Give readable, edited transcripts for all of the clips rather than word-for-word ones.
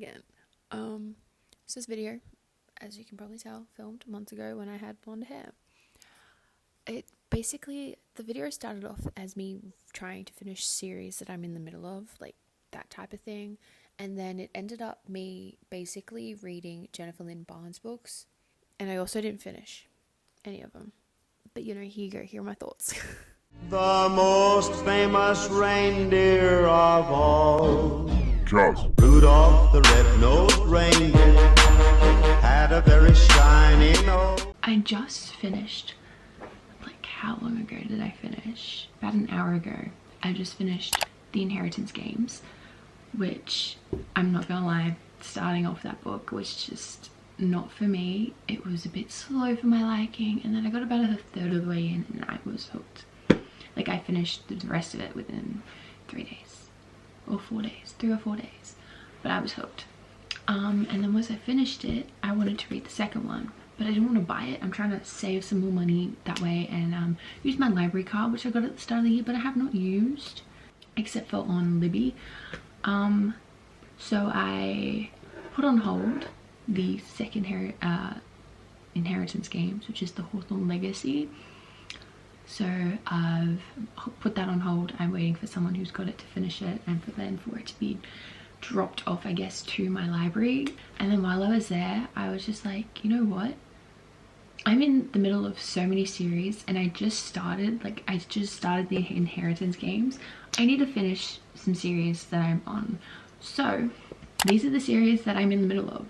again. This video, as you can probably tell, filmed months ago when I had blonde hair. The video started off as me trying to finish series that I'm in the middle of, like that type of thing, and then it ended up me basically reading Jennifer Lynn Barnes books, and I also didn't finish any of them. But here you go, here are my thoughts. The most famous reindeer of all, Charles. Rudolph the red-nosed reindeer, had a very shiny nose. I just finished, like, how long ago did I finish? About an hour ago. I just finished The Inheritance Games, which, I'm not gonna lie, starting off that book was just not for me. It was a bit slow for my liking, and then I got about a third of the way in and I was hooked. Like, I finished the rest of it within 3 days or 4 days, 3 or 4 days, but I was hooked. And then once I finished it, I wanted to read the second one, but I didn't want to buy it. I'm trying to save some more money that way and use my library card, which I got at the start of the year, but I have not used except for on Libby. So I put on hold the second Inheritance Games, which is the Hawthorne Legacy. So I've put that on hold. I'm waiting for someone who's got it to finish it, and for it to be dropped off, I guess, to my library. And then while I was there, I was just like, you know what? I'm in the middle of so many series, and I just started the Inheritance Games. I need to finish some series that I'm on. So these are the series that I'm in the middle of.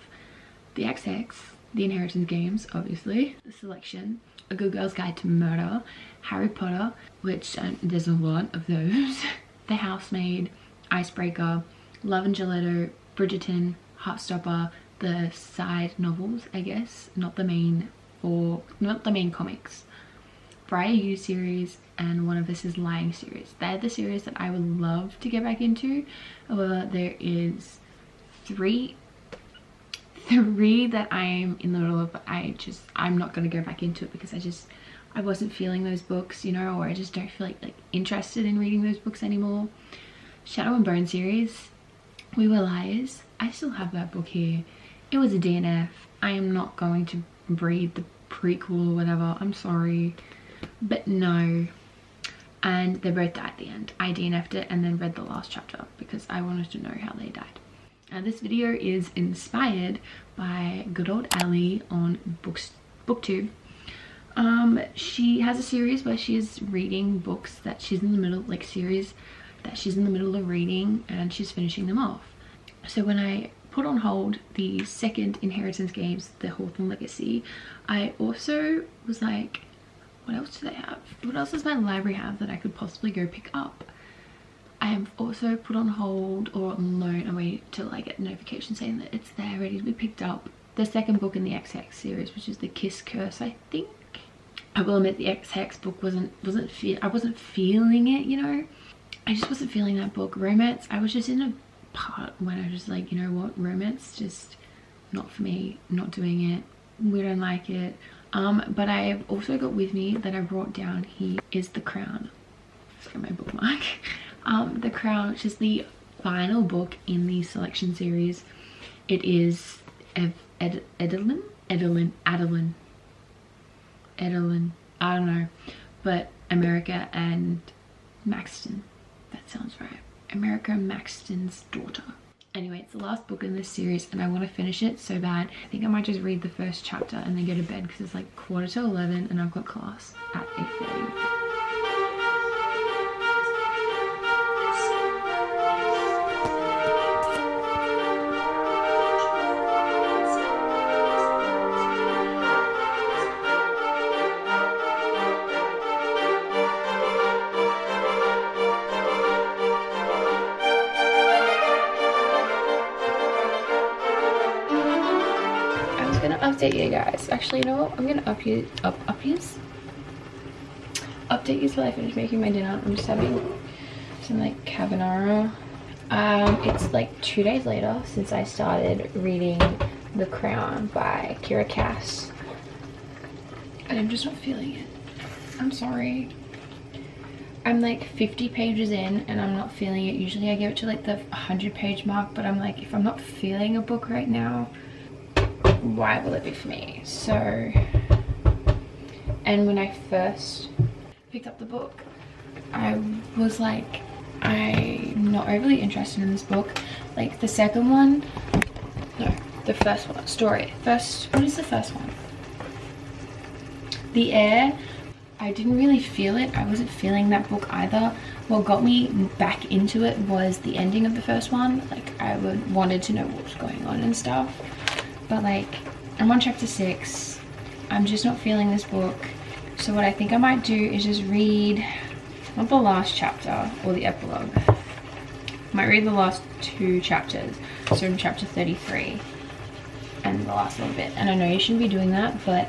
The XX, The Inheritance Games, obviously, The Selection, A Good Girl's Guide to Murder, Harry Potter, which there's a lot of those, The Housemaid, Icebreaker, Love and Gelato, Bridgerton, Heartstopper, the side novels, I guess, not the main comics, Briar U series, and One of Us is Lying series. They're the series that I would love to get back into. However, there is three that I'm in the middle of, but I'm not going to go back into it because I wasn't feeling those books, you know, or I just don't feel like interested in reading those books anymore. Shadow and Bone series, We Were Liars. I still have that book here. It was a DNF. I am not going to read the prequel or whatever. I'm sorry, but no. And they both died at the end. I DNF'd it and then read the last chapter because I wanted to know how they died. And this video is inspired by good old Ali on BookTube. She has a series where she is reading books that she's in the middle, like series that she's in the middle of reading, and she's finishing them off. So when I put on hold the second Inheritance Games, the Hawthorne Legacy, I also was like, what else do they have? What else does my library have that I could possibly go pick up? I have also put on hold or on loan. I wait till I get a notification saying that it's there, ready to be picked up. The second book in the XX series, which is the Kiss Curse, I think. I will admit the XX book I wasn't feeling it, you know. I just wasn't feeling that book. Romance, I was just in a part when I was like, you know what, romance just not for me, not doing it. We don't like it. But I've also got with me that I brought down here is The Crown. Let's get my bookmark. The Crown, which is the final book in the Selection series. It is Adeline, I don't know, but America and Maxton, that sounds right. America Maxton's daughter. Anyway, it's the last book in this series and I want to finish it so bad. I think I might just read the first chapter and then go to bed because it's like 11:15 and I've got class at 8:30. Update you guys. Actually, you know what? I'm gonna update you till I finish making my dinner. I'm just having some like carbonara. It's like 2 days later since I started reading The Crown by Kira Cass, and I'm just not feeling it. I'm sorry. I'm like 50 pages in and I'm not feeling it. Usually I give it to like the 100-page mark, but I'm like, if I'm not feeling a book right now, why will it be for me? So, and when I first picked up the book, I was like, I'm not overly interested in this book. Like the second one, no, the first one, what is the first one? The Air. I didn't really feel it. I wasn't feeling that book either. What got me back into it was the ending of the first one. Like I wanted to know what was going on and stuff. But like, I'm on chapter 6. I'm just not feeling this book. So what I think I might do is just read, not the last chapter or the epilogue. I might read the last 2 chapters. So in chapter 33 and the last little bit. And I know you shouldn't be doing that, but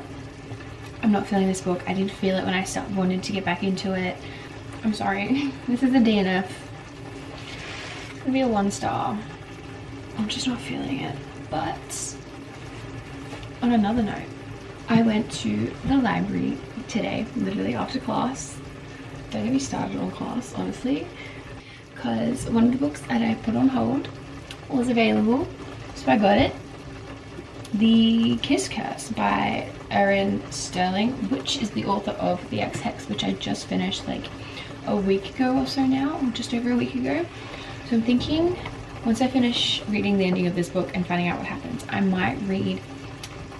I'm not feeling this book. I didn't feel it when I wanted to get back into it. I'm sorry. This is a DNF. It's gonna be a 1 star. I'm just not feeling it. But on another note, I went to the library today, literally after class. Don't get me started on class, honestly. Because one of the books that I put on hold was available, so I got it. The Kiss Curse by Erin Sterling, which is the author of The Ex-Hex, which I just finished like a week ago or so now, or just over a week ago. So I'm thinking once I finish reading the ending of this book and finding out what happens, I might read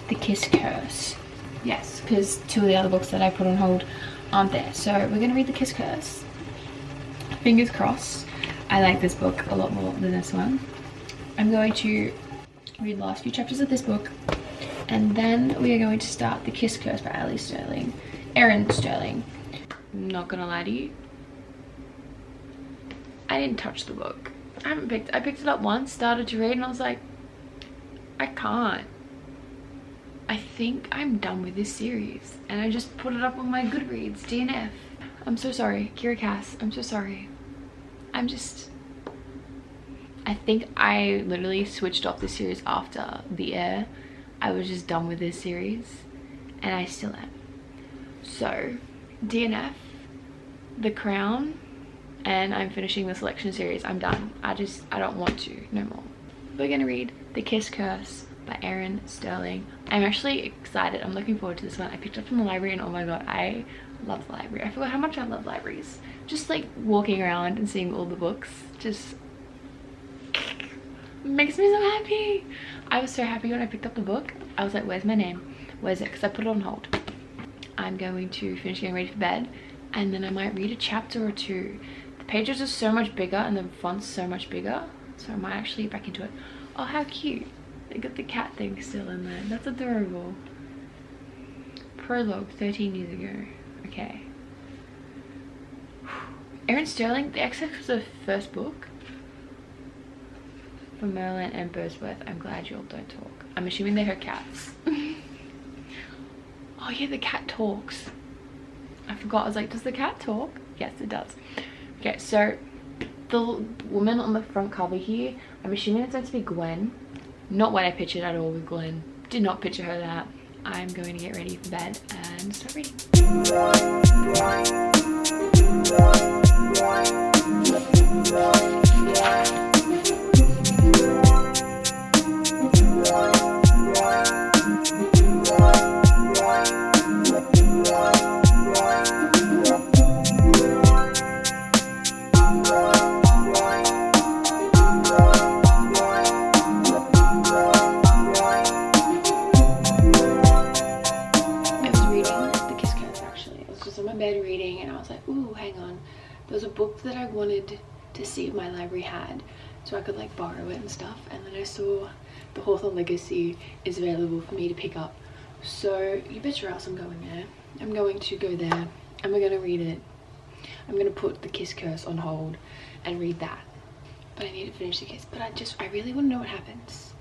The Kiss Curse. Yes, because 2 of the other books that I put on hold aren't there. So we're going to read The Kiss Curse. Fingers crossed. I like this book a lot more than this one. I'm going to read the last few chapters of this book, and then we are going to start The Kiss Curse by Erin Sterling. I'm not gonna lie to you, I didn't touch the book. I picked it up once, started to read, and I was like, I can't. I think I'm done with this series, and I just put it up on my Goodreads DNF. I'm so sorry, Kira Cass, I'm so sorry. I think I literally switched off this series after The Air. I was just done with this series, and I still am. So, DNF, The Crown, and I'm finishing the selection series. I'm done. I don't want to, no more. We're gonna read The Kiss Curse by Erin Sterling. I'm actually excited. I'm looking forward to this one. I picked it up from the library, and oh my god, I love the library. I forgot how much I love libraries. Just like walking around and seeing all the books, just makes me so happy. I was so happy when I picked up the book. I was like, where's my name? Where's it? Because I put it on hold. I'm going to finish getting ready for bed, and then I might read a chapter or 2. The pages are so much bigger and the font's so much bigger, so I might actually get back into it. Oh, how cute. They got the cat thing still in there. That's adorable. Prologue, 13 years ago. Okay. Erin Sterling, The Ex-Hex was the first book. From Merlin and Bursworth. I'm glad you all don't talk. I'm assuming they're her cats. Oh yeah, the cat talks. I forgot. I was like, does the cat talk? Yes, it does. Okay, so the woman on the front cover here, I'm assuming it's meant to be Gwen. Not what I pictured at all with Gwen. Did not picture her that. I'm going to get ready for bed and start reading. That I wanted to see if my library had, so I could like borrow it and stuff, and then I saw the Hawthorne Legacy is available for me to pick up, so you bet your ass I'm going there. I'm going to go there and we're going to read it. I'm going to put The Kiss Curse on hold and read that, but I need to finish The Kiss, but I really want to know what happens,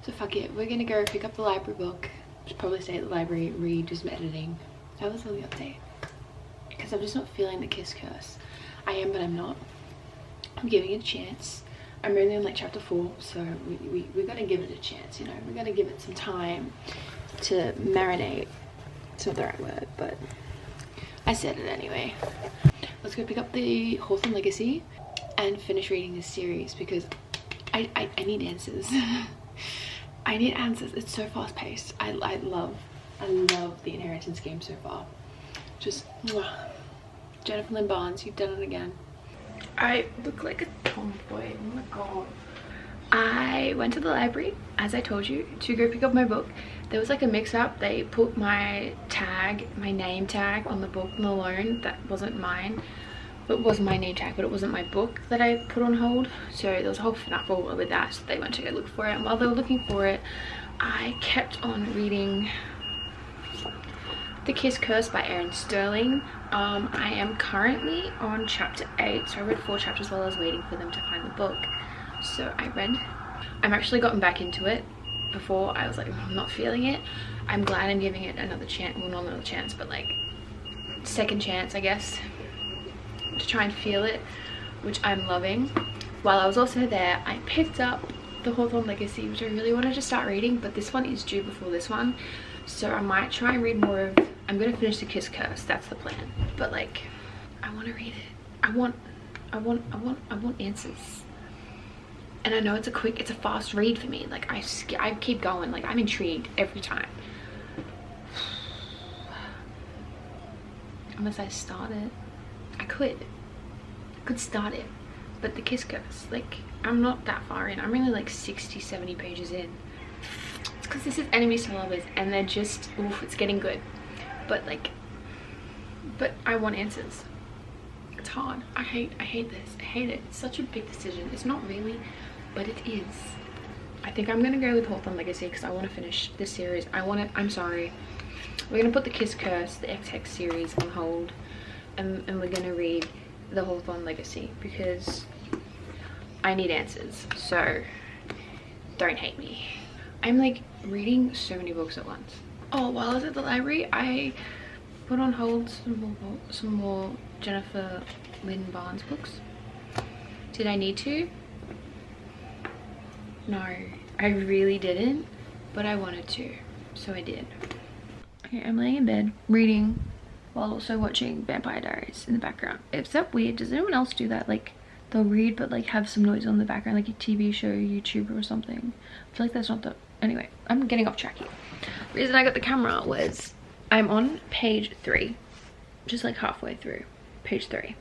so fuck it, we're going to go pick up the library book, should probably stay at the library, read, do some editing. That was the only update, because I'm just not feeling The Kiss Curse. I am, but I'm not. I'm giving it a chance. I'm only on like chapter 4, so we gotta give it a chance, you know. We gotta give it some time to marinate. It's not the right word, but I said it anyway. let's go pick up the Hawthorne Legacy and finish reading this series because I need answers. I need answers. It's so fast paced. I love the Inheritance game so far. Just mwah. Jennifer Lynn Barnes, you've done it again. I look like a tomboy. Oh my god. I went to the library, as I told you, to go pick up my book. There was like a mix-up. They put my tag, my name tag on the book on the loan. That wasn't mine. It was my name tag, but it wasn't my book that I put on hold. So there was a whole fnaffle with that. So they went to go look for it. And while they were looking for it, I kept on reading The Kiss Curse by Erin Sterling. I am currently on chapter 8. So I read 4 chapters while I was waiting for them to find the book. So I'm actually gotten back into it. Before I was like, I'm not feeling it. I'm glad I'm giving it another chance. Well, not another chance, but like second chance, I guess, to try and feel it, which I'm loving. While I was also there, I picked up the Hawthorne Legacy, which I really wanted to start reading, but this one is due before this one. So I might try and read more of, I'm gonna finish The Kiss Curse, that's the plan. But like, I wanna read it. I want answers. And I know it's a fast read for me. Like I keep going, like I'm intrigued every time. Unless I start it. I could start it. But The Kiss Curse, like I'm not that far in. I'm really like 60-70 pages in. It's because this is Enemies to Lovers and they're just, oof, it's getting good. But I want answers. It's hard. I hate this. I hate it. It's such a big decision. It's not really, but it is. I think I'm gonna go with Hawthorne Legacy because I want to finish this series. I'm sorry. We're gonna put The Kiss Curse, the XX series, on hold, and we're gonna read the Hawthorne Legacy because I need answers. So don't hate me. I'm like reading so many books at once. Oh, while I was at the library, I put on hold some more Jennifer Lynn Barnes books. Did I need to? No, I really didn't, but I wanted to, so I did. Okay, I'm laying in bed reading while also watching Vampire Diaries in the background. Is that weird? Does anyone else do that? Like they'll read but like have some noise on the background, like a TV show, YouTuber or something. I feel like that's not the, anyway, I'm getting off track here. The reason I got the camera was I'm on page 3, just like halfway through page 3,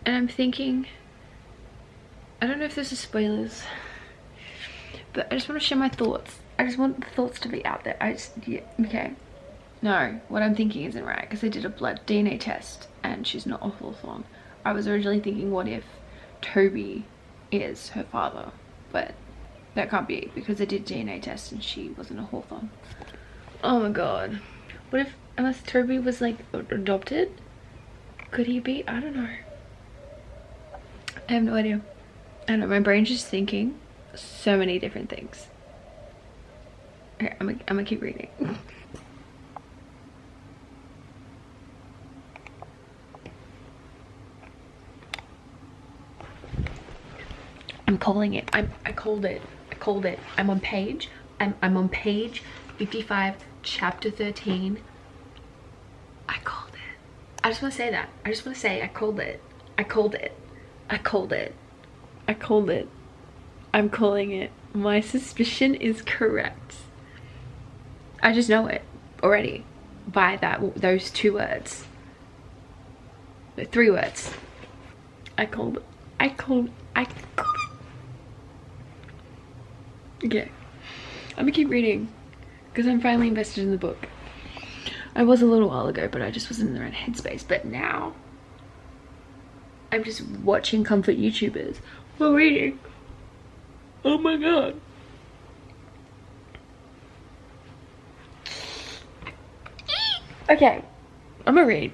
and I'm thinking, I don't know if this is spoilers, but I just want to share my thoughts. I just want the thoughts to be out there. Yeah, okay. No, what I'm thinking isn't right because I did a blood DNA test and she's not a Hawthorne. I was originally thinking, what if Toby is her father? But that can't be because I did DNA test and she wasn't a Hawthorne. Oh my god. What if, unless Toby was like adopted? Could he be? I don't know. I have no idea. I don't know, my brain's just thinking so many different things. Okay, I'm gonna keep reading. I'm calling it. I called it. I called it. I'm on page 55, chapter 13. I called it. I just want to say that. I just want to say I called it. I called it. I called it. I called it. I'm calling it. My suspicion is correct. I just know it already by those 2 words. No, 3 words. I called it. I called it. Okay. I'm gonna keep reading because I'm finally invested in the book. I was a little while ago, but I just wasn't in the right headspace. But now I'm just watching comfort YouTubers while reading. Oh my god. Okay, I'm gonna read.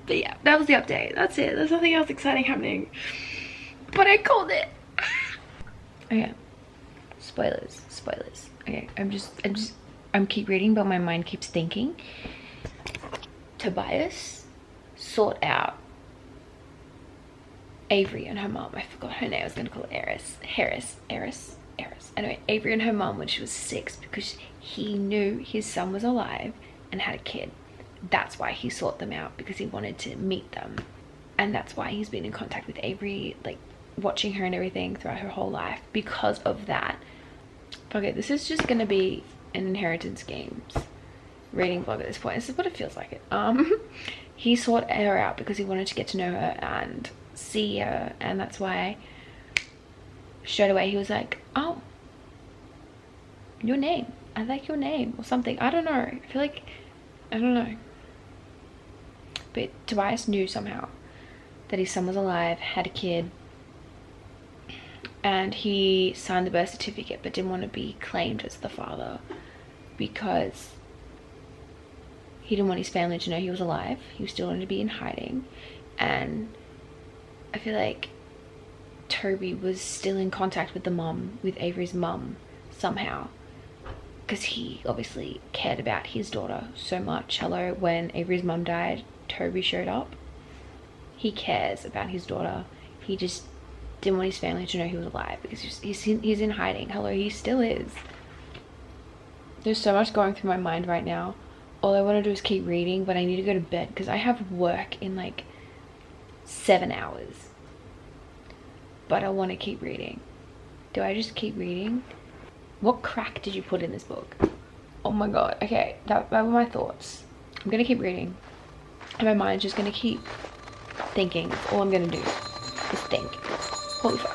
But yeah, that was the update. That's it. There's nothing else exciting happening. But I called it. Okay. Spoilers. Okay, I'm keep reading, but my mind keeps thinking. Tobias sought out Avery and her mom. I forgot her name. I was gonna call it Harris. Anyway, Avery and her mom when she was 6 because he knew his son was alive and had a kid. that's why he sought them out, because he wanted to meet them. And that's why he's been in contact with Avery, like watching her and everything throughout her whole life, because of that. Okay, this is just gonna be an Inheritance Games reading vlog at this point. This is what it feels like. He sought her out because he wanted to get to know her and see her, and that's why straight away he was like, oh, your name, I like your name, or something. I don't know, I feel like, I don't know, but Tobias knew somehow that his son was alive, had a kid, and he signed the birth certificate but didn't want to be claimed as the father because he didn't want his family to know he was alive. He still wanted to be in hiding. And I feel like Toby was still in contact with the mum, with Avery's mum, somehow, because he obviously cared about his daughter so much. Hello, when Avery's mum died, Toby showed up. He cares about his daughter. He just didn't want his family to know he was alive because he's in hiding. Hello, he still is. There's so much going through my mind right now. All I want to do is keep reading, but I need to go to bed because I have work in like 7 hours. But I want to keep reading. Do I just keep reading? What crack did you put in this book? Oh my god. Okay, that were my thoughts. I'm gonna keep reading, and my mind's just gonna keep thinking. That's all I'm gonna do is think. Holy fuck.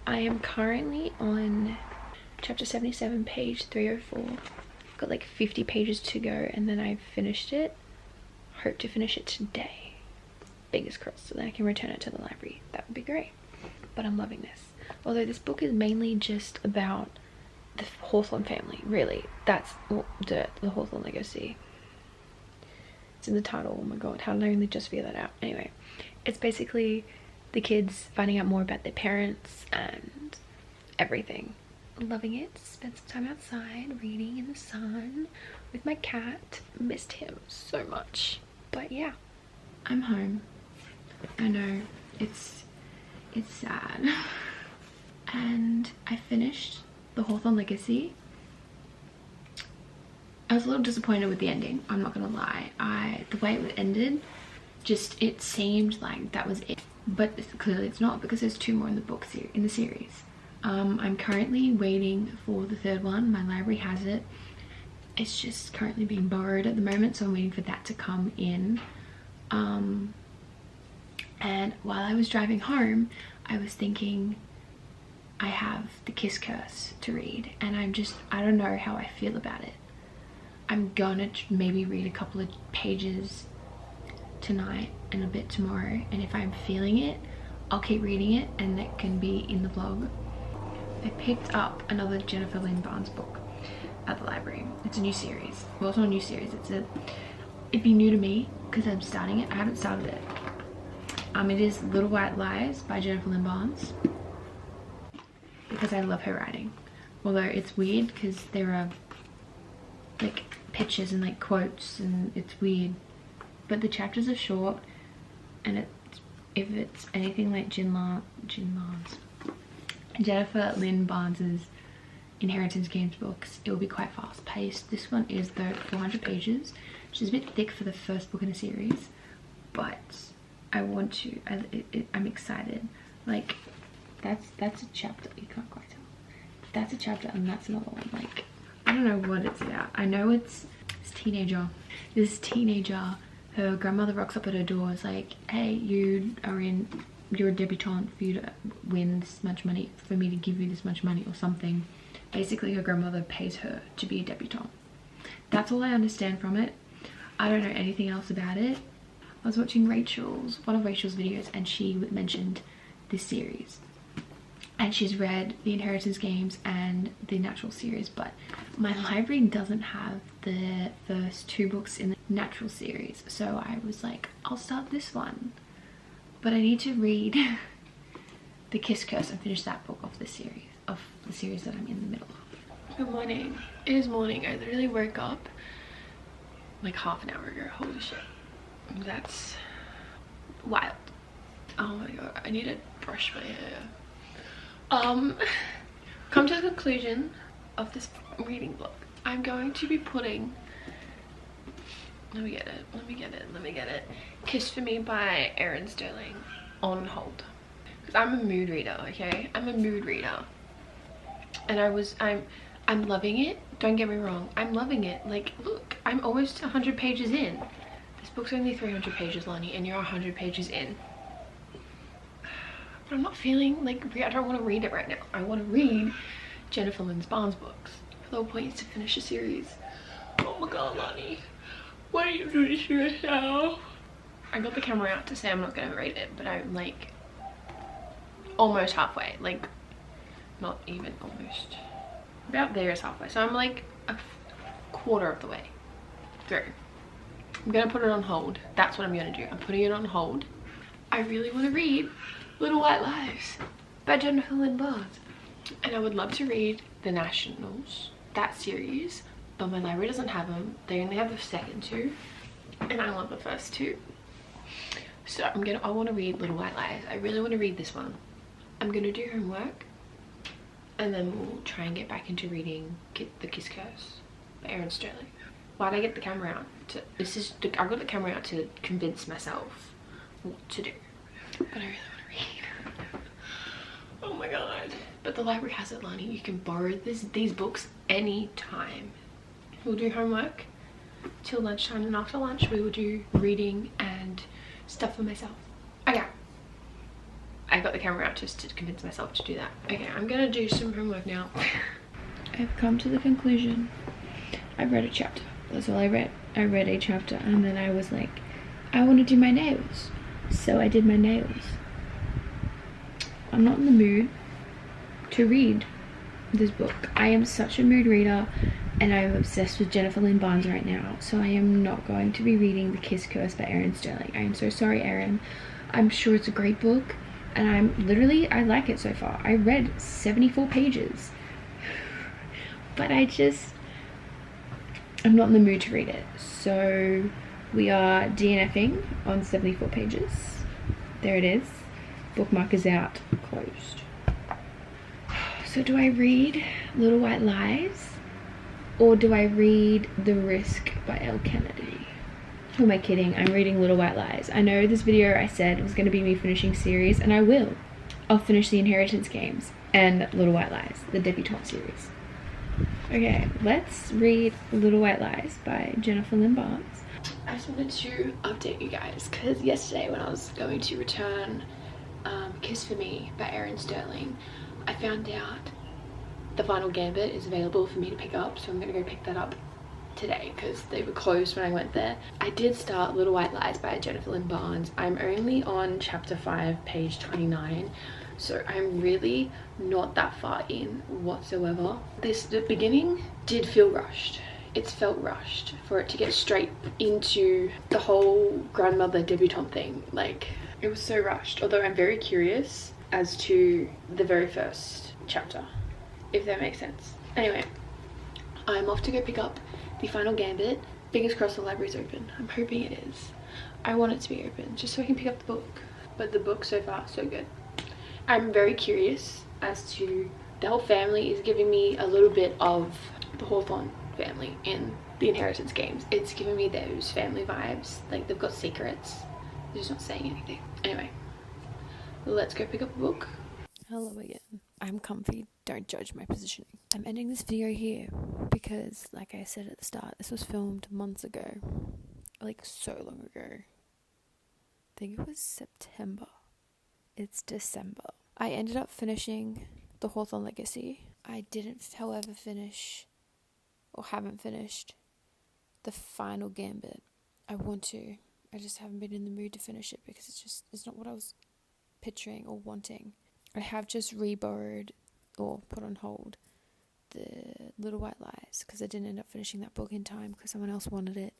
I am currently on chapter 77, page 304. I've got like 50 pages to go and then I've finished it. Hope to finish it today. Fingers crossed, so then I can return it to the library. That would be great. But I'm loving this. Although this book is mainly just about the Hawthorne family, really. That's the Hawthorne legacy. It's in the title. Oh my god, how did I only just figure that out? Anyway, it's basically the kids finding out more about their parents and everything. Loving it. Spent some time outside reading in the sun with my cat. Missed him so much. But yeah, I'm home. I know it's sad. And I finished the Hawthorne legacy. I was a little disappointed with the ending, I'm not gonna lie. The way it ended, just, it seemed like that was it. But clearly it's not, because there's 2 more in the series. I'm currently waiting for the 3rd one. My library has it. It's just currently being borrowed at the moment, so I'm waiting for that to come in. And while I was driving home, I was thinking, I have The Kiss Curse to read, and I don't know how I feel about it. I'm gonna maybe read a couple of pages tonight and a bit tomorrow, and if I'm feeling it, I'll keep reading it, and that can be in the vlog. I picked up another Jennifer Lynn Barnes book at the library. It's a new series. Well, it's not a new series. It'd be new to me because I'm starting it. I haven't started it. It is Little White Lies by Jennifer Lynn Barnes, because I love her writing. Although it's weird because there are like pictures and like quotes, and it's weird. But the chapters are short, and if it's anything like Jennifer Lynn Barnes's Inheritance Games books, it will be quite fast paced. This one is though 400 pages, which is a bit thick for the first book in the series, but I want to, I'm excited. Like, that's a chapter, you can't quite tell. That's a chapter and that's another one. Like, I don't know what it's about. I know it's this teenager, her grandmother rocks up at her door, is like, hey, you're a debutante, for you to win this much money, for me to give you this much money or something. Basically her grandmother pays her to be a debutante. That's all I understand from it. I don't know anything else about it. I was watching one of Rachel's videos, and she mentioned this series. and she's read the Inheritance Games and the Natural series, but my library doesn't have the first 2 books in the Natural series, so I was like, I'll start this one, but I need to read The Kiss Curse and finish that book of the series that I'm in the middle of. Good morning. It is morning. I literally woke up like half an hour ago. Holy shit, that's wild. Oh my god, I need to brush my hair. Come to the conclusion of this reading book. I'm going to be putting, let me get it, Kiss for Me by Erin Sterling on hold. Because I'm a mood reader, okay? I'm a mood reader. And I'm loving it. Don't get me wrong, I'm loving it. Like, look, I'm almost 100 pages in. This book's only 300 pages, Lonnie, and you're 100 pages in. But I'm not feeling like, I don't want to read it right now. I want to read Jennifer Lynn Barnes books. The whole point is to finish a series. Oh my god, Lonnie, why are you doing this to yourself? I got the camera out to say I'm not going to read it, but I'm like almost halfway. Like, not even almost. About there is halfway. So I'm like a quarter of the way through. I'm going to put it on hold. That's what I'm going to do. I'm putting it on hold. I really want to read Little White Lies by Jennifer Lynn Barnes, and I would love to read The Nationals, that series, but my library doesn't have them. They only have the second 2, and I love the first 2. So I want to read Little White Lies. I really want to read this one. I'm gonna do homework, and then we'll try and get back into reading The Kiss Curse by Erin Sterling. Why'd I get the camera out? I got the camera out to convince myself what to do, but I really want to read. Oh my god. But the library has it, Lonnie. You can borrow these books anytime. We'll do homework till lunchtime, and after lunch we will do reading and stuff for myself. Okay. I got the camera out just to convince myself to do that. Okay, I'm gonna do some homework now. I've come to the conclusion. I've read a chapter. That's all I read. I read a chapter, and then I was like, I want to do my nails. So I did my nails. I'm not in the mood to read this book. I am such a mood reader, and I'm obsessed with Jennifer Lynn Barnes right now, so I am not going to be reading The Kiss Curse by Erin Sterling. I am so sorry, Erin. I'm sure it's a great book, and I like it so far. I read 74 pages, but I'm not in the mood to read it. So we are DNFing on 74 pages. There it is. Bookmark is out, closed. So do I read Little White Lies, or do I read The Risk by Elle Kennedy? Who am I kidding? I'm reading Little White Lies. I know this video I said was going to be me finishing series, and I will. I'll finish the Inheritance Games and Little White Lies, the debutante series. Okay, let's read Little White Lies by Jennifer Lynn Barnes. I just wanted to update you guys, because yesterday when I was going to return Kiss for Me by Erin Sterling, I found out the Final Gambit is available for me to pick up, so I'm gonna go pick that up today because they were closed when I went there. I did start Little White Lies by Jennifer Lynn Barnes. I'm only on chapter 5, page 29, so I'm really not that far in whatsoever. The beginning did feel rushed. It's felt rushed for it to get straight into the whole grandmother debutante thing. Like, it was so rushed, although I'm very curious as to the very first chapter, if that makes sense. Anyway, I'm off to go pick up the Final Gambit. Fingers crossed the library's open. I'm hoping it is. I want it to be open just so I can pick up the book. But the book so far, so good. I'm very curious as to, the whole family is giving me a little bit of the Hawthorne family in the Inheritance Games. It's giving me those family vibes. Like, they've got secrets. They're just not saying anything. Anyway, let's go pick up a book. Hello again. I'm comfy. Don't judge my positioning. I'm ending this video here because, like I said at the start, this was filmed months ago. Like, so long ago. I think it was September. It's December. I ended up finishing The Hawthorne Legacy. I didn't, however, haven't finished The Final Gambit. I want to. I just haven't been in the mood to finish it because it's not what I was picturing or wanting. I have just re-borrowed or put on hold the Little White Lies because I didn't end up finishing that book in time because someone else wanted it.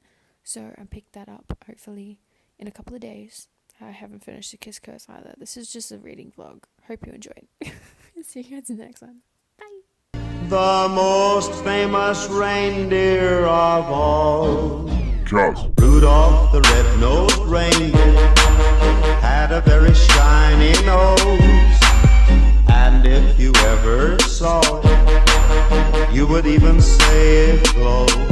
So I picked that up hopefully in a couple of days. I haven't finished The Kiss Curse either. This is just a reading vlog. Hope you enjoyed. See you guys in the next one. Bye. The most famous reindeer of all, Just Rudolph the red-nosed reindeer, had a very shiny nose. And if you ever saw it, you would even say it glowed.